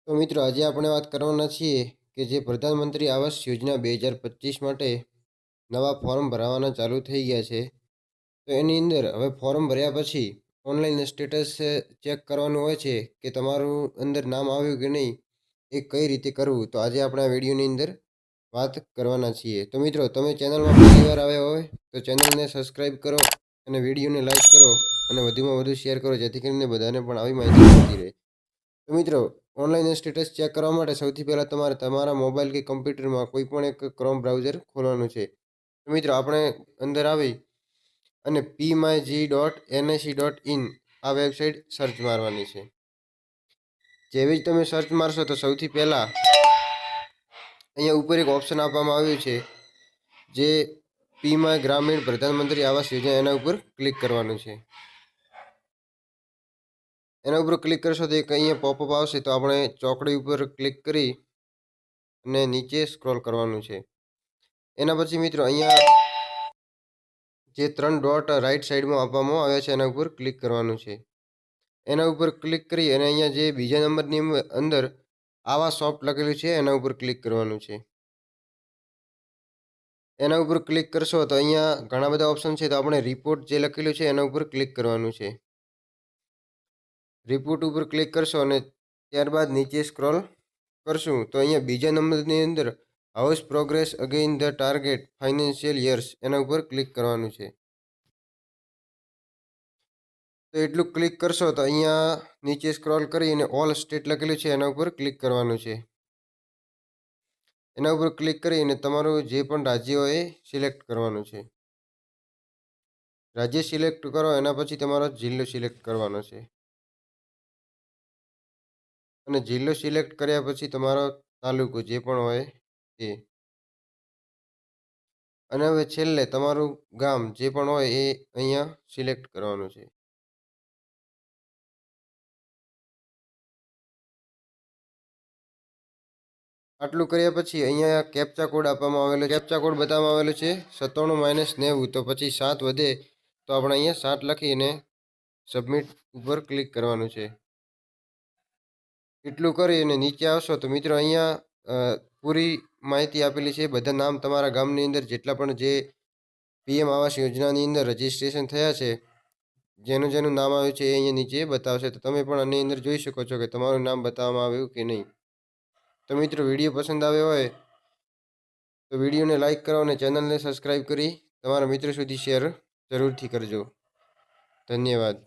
તો મિત્રો આજે આપણે વાત કરવાના છીએ કે જે પ્રધાનમંત્રી આવાસ યોજના 2025 માટે નવા ફોર્મ ભરાવાના ચાલુ થઈ ગયા છે. તો એની અંદર હવે ફોર્મ ભર્યા પછી ઓનલાઈન સ્ટેટસ ચેક કરવાનું હોય છે કે તમારું અંદર નામ આવ્યું કે નહીં, એ કઈ રીતે કરવું. તો આજે આપણે આ વિડીયોની અંદર વાત કરવાના છીએ. તો મિત્રો તમે ચેનલમાં પહેલી વાર આવ્યા હોય તો ચેનલને સબસ્ક્રાઈબ કરો અને વિડીયોને લાઈક કરો અને વધુમાં વધુ શેર કરો, જેથી કરીને બધાને પણ આવી માહિતી મળતી રહે. તો મિત્રો ઓનલાઈન સ્ટેટસ ચેક કરવા માટે સૌથી પહેલાં તમારે તમારા મોબાઈલ કે કમ્પ્યુટરમાં કોઈ પણ એક ક્રોમ બ્રાઉઝર ખોલવાનું છે. તો મિત્રો આપણે અંદર આવી અને PMyG.NIC.in આ વેબસાઇટ સર્ચ મારવાની છે. જેવી જ તમે સર્ચ મારશો તો સૌથી પહેલાં અહીંયા ઉપર એક ઓપ્શન આપવામાં આવ્યું છે જે PMy ગ્રામીણ પ્રધાનમંત્રી આવાસ યોજના, એના ઉપર ક્લિક કરવાનું છે. એના ઉપર ક્લિક કરશો તો એક અહીંયા પોપઅપ આવશે, તો આપણે ચોકડી ઉપર ક્લિક કરી અને નીચે સ્ક્રોલ કરવાનું છે. એના પછી મિત્રો અહીંયા જે 3 ડોટ રાઈટ સાઈડમાં આપવામાં આવ્યા છે એના ઉપર ક્લિક કરવાનું છે. એના ઉપર ક્લિક કરી અને અહીંયા જે બીજા નંબરની અંદર આવા સોફ્ટ લખેલું છે એના ઉપર ક્લિક કરવાનું છે. એના ઉપર ક્લિક કરશો તો અહીંયા ઘણા બધા ઓપ્શન છે, તો આપણે રિપોર્ટ જે લખેલું છે એના ઉપર ક્લિક કરવાનું છે. રિપોર્ટ ઉપર ક્લિક કરશો અને ત્યારબાદ નીચે સ્ક્રોલ કરશું તો અહીંયા બીજા નંબરની અંદર house progress again the target financial years એના ઉપર ક્લિક કરવાનું છે. તો એટલું ક્લિક કરશો તો અહીંયા નીચે સ્ક્રોલ કરી અને ઓલ સ્ટેટ લખેલું છે એના ઉપર ક્લિક કરવાનું છે. એના ઉપર ક્લિક કરી અને તમારું જે પણ રાજ્ય હોય એ સિલેક્ટ કરવાનું છે. રાજ્ય સિલેક્ટ કરો એના પછી તમારો જિલ્લો સિલેક્ટ કરવાનો છે. અને જિલ્લો સિલેક્ટ કર્યા પછી તમારો તાલુકો જે પણ હોય તે. અને હવે છેલ્લે તમારું ગામ જે પણ હોય એ અહીંયા સિલેક્ટ કરવાનું છે. આટલું કર્યા પછી અહીંયા કેપ્ચા કોડ આપવામાં આવેલો, કેપ્ચા કોડ બતાવવામાં આવેલો છે 97-90. તો પછી 7 વધે તો આપણે અહીંયા 7 લખીને સબમિટ ઉપર ક્લિક કરવાનું છે. એટલું કરી અને નીચે આવશો તો મિત્રો અહીંયા પૂરી માહિતી આપેલી છે. બધા નામ તમારા ગામની અંદર જેટલા પણ જે PM આવાસ યોજનાની અંદર રજિસ્ટ્રેશન થયા છે, જેનું જેનું નામ આવ્યું છે એ અહીંયા નીચે બતાવશે. તો તમે પણ આની અંદર જોઈ શકો છો કે તમારું નામ બતાવવામાં આવ્યું કે નહીં. તો મિત્રો વિડીયો પસંદ આવ્યો હોય તો વિડીયોને લાઈક કરો અને ચેનલને સબસ્ક્રાઈબ કરી તમારા મિત્રો સુધી શેર જરૂરથી કરજો. ધન્યવાદ.